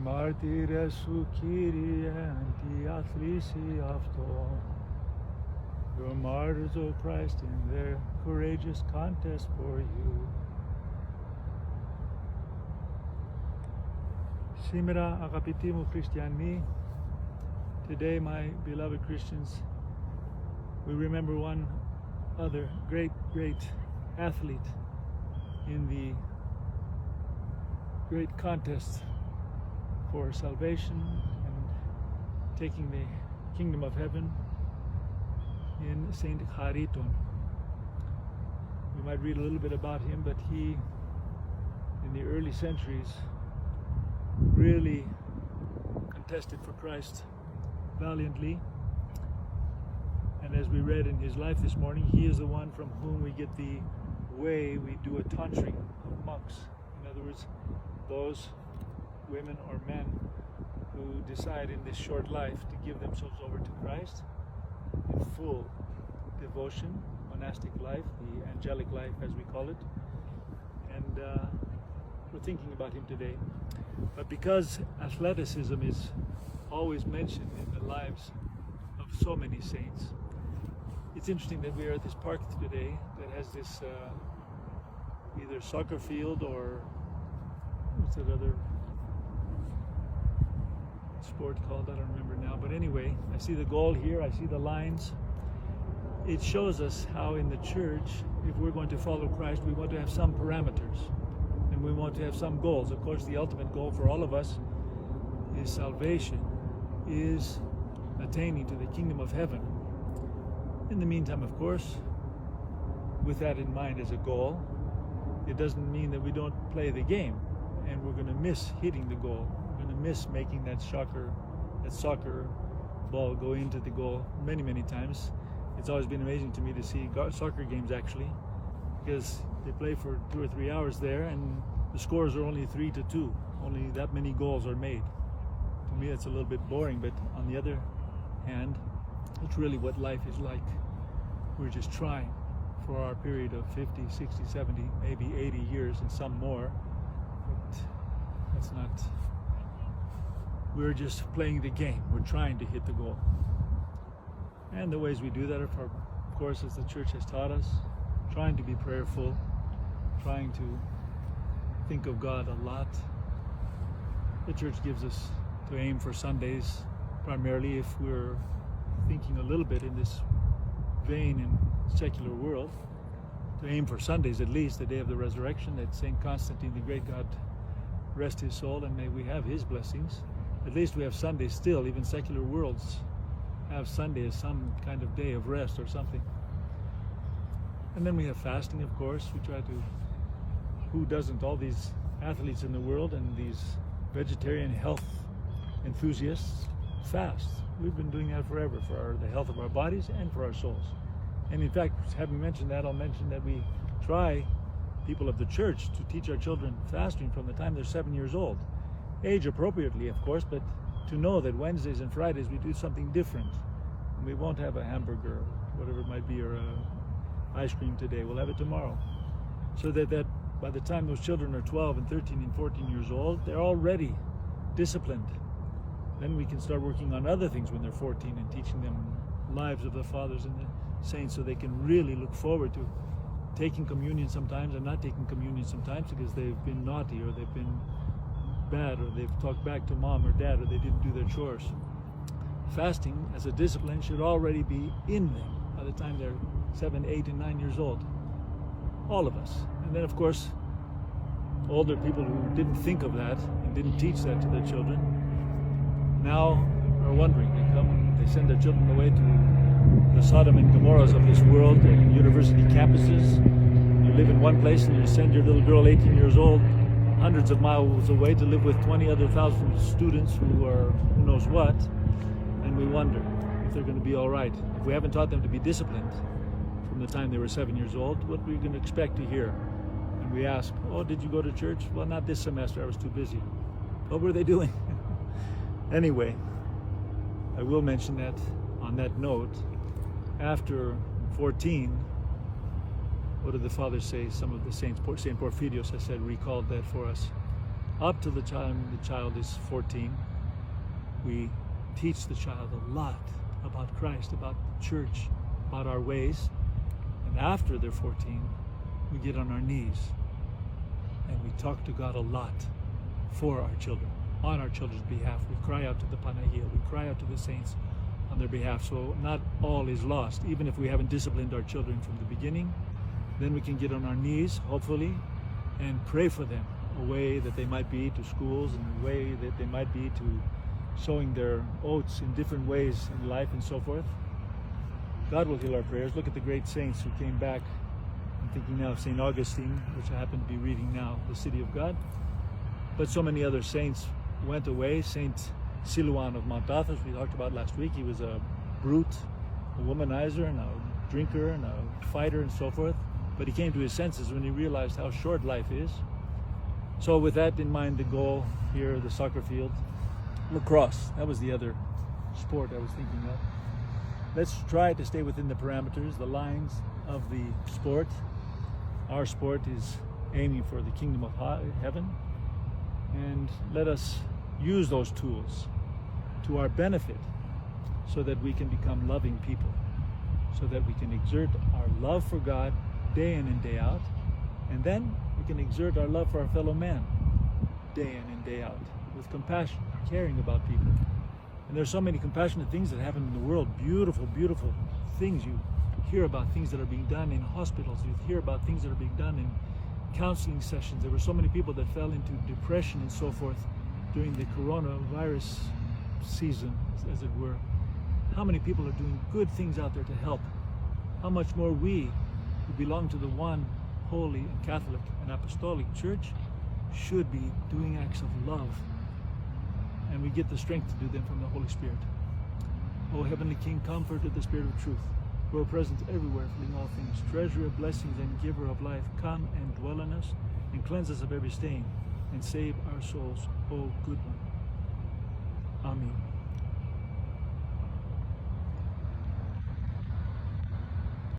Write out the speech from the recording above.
Martyre su Kyrie anti athlisi afto. Your martyrs, O Christ, in their courageous contest for you. Σήμερα, αγαπητοί μου χριστιανοί, today, my beloved Christians, we remember one other great athlete in the great contest for salvation and taking the kingdom of heaven in Saint Chariton. We might read a little bit about him, but he, in the early centuries, really contested for Christ valiantly. And as we read in his life this morning, he is the one from whom we get the way we do a tonsure of monks. In other words, those women or men who decide in this short life to give themselves over to Christ in full devotion, monastic life, the angelic life as we call it. And we're thinking about him today. But because athleticism is always mentioned in the lives of so many saints, it's interesting that we are at this park today that has this either soccer field or what's that other sport called? I don't remember now. But anyway, I see the goal here, I see the lines. It shows us how in the church, if we're going to follow Christ, we want to have some parameters and we want to have some goals. Of course, the ultimate goal for all of us is salvation, is attaining to the kingdom of heaven. In the meantime, of course, with that in mind as a goal, it doesn't mean that we don't play the game and we're going to miss hitting the goal. We're going to miss making that soccer ball go into the goal many times. It's always been amazing to me to see soccer games actually, because they play for 2 or 3 hours there and the scores are only 3-2. Only that many goals are made. To me, it's a little bit boring, but on the other hand, it's really what life is like. We're just trying for our period of 50, 60, 70, maybe 80 years and some more. But that's not, we're just playing the game. We're trying to hit the goal. And the ways we do that are, of course, as the church has taught us, trying to be prayerful, trying to think of God a lot. The church gives us to aim for Sundays, primarily if we're thinking a little bit in this vain and secular world, to aim for Sundays at least, the day of the resurrection, that St. Constantine, the great God, rest his soul and may we have his blessings. At least we have Sundays still. Even secular worlds have Sunday as some kind of day of rest or something. And then we have fasting, of course. We try to, who doesn't? All these athletes in the world and these vegetarian health enthusiasts fast. We've been doing that forever for the health of our bodies and for our souls. And in fact, having mentioned that, I'll mention that we try, people of the church, to teach our children fasting from the time they're 7 years old. Age appropriately, of course, but to know that Wednesdays and Fridays we do something different. And we won't have a hamburger, or whatever it might be, or ice cream today. We'll have it tomorrow. So that by the time those children are 12 and 13 and 14 years old, they're already disciplined. Then we can start working on other things when they're 14 and teaching them lives of the fathers and the saints, so they can really look forward to taking communion sometimes and not taking communion sometimes because they've been naughty or they've been bad or they've talked back to mom or dad or they didn't do their chores. Fasting as a discipline should already be in them by the time they're 7, 8, and 9 years old. All of us. And then of course, older people who didn't think of that and didn't teach that to their children now are wondering. They send their children away to the Sodom and Gomorrahs of this world and university campuses. You live in one place and you send your little girl, 18 years old, hundreds of miles away to live with 20 other thousand students who are who knows what, and we wonder if they're going to be all right. If we haven't taught them to be disciplined from the time they were 7 years old, what are we going to expect to hear? And we ask, oh, did you go to church? Well, not this semester, I was too busy. What were they doing? Anyway, I will mention that on that note, after 14, what did the fathers say? Some of the saints, St. Porphyrios, I said, recalled that for us. up to the child is 14, we teach the child a lot about Christ, about the church, about our ways. And after they're 14, we get on our knees and we talk to God a lot for our children, on our children's behalf. We cry out to the Panagia, we cry out to the saints on their behalf. So not all is lost. Even if we haven't disciplined our children from the beginning, then we can get on our knees, hopefully, and pray for them, a way that they might be to schools, and a way that they might be to sowing their oats in different ways in life and so forth. God will hear our prayers. Look at the great saints who came back. I'm thinking now of St. Augustine, which I happen to be reading now, The City of God. But so many other saints went away. St. Silouan of Mount Athos, we talked about last week. He was a brute, a womanizer, and a drinker, and a fighter, and so forth. But he came to his senses when he realized how short life is. So with that in mind, the goal here, the soccer field, lacrosse, that was the other sport I was thinking of. Let's try to stay within the parameters, the lines of the sport. Our sport is aiming for the kingdom of heaven, and let us use those tools to our benefit so that we can become loving people, so that we can exert our love for God day in and day out, and then we can exert our love for our fellow man day in and day out with compassion, caring about people. And there's so many compassionate things that happen in the world, beautiful, beautiful things. You hear about things that are being done in hospitals, you hear about things that are being done in counseling sessions. There were so many people that fell into depression and so forth during the coronavirus season, as it were. How many people are doing good things out there to help? How much more we, who belong to the one holy and Catholic and Apostolic Church, should be doing acts of love. And we get the strength to do them from the Holy Spirit. O Heavenly King, Comforter, the Spirit of truth, who are present everywhere, filling all things, treasurer of blessings and giver of life, come and dwell in us, and cleanse us of every stain, and save our souls, O good one. Amen.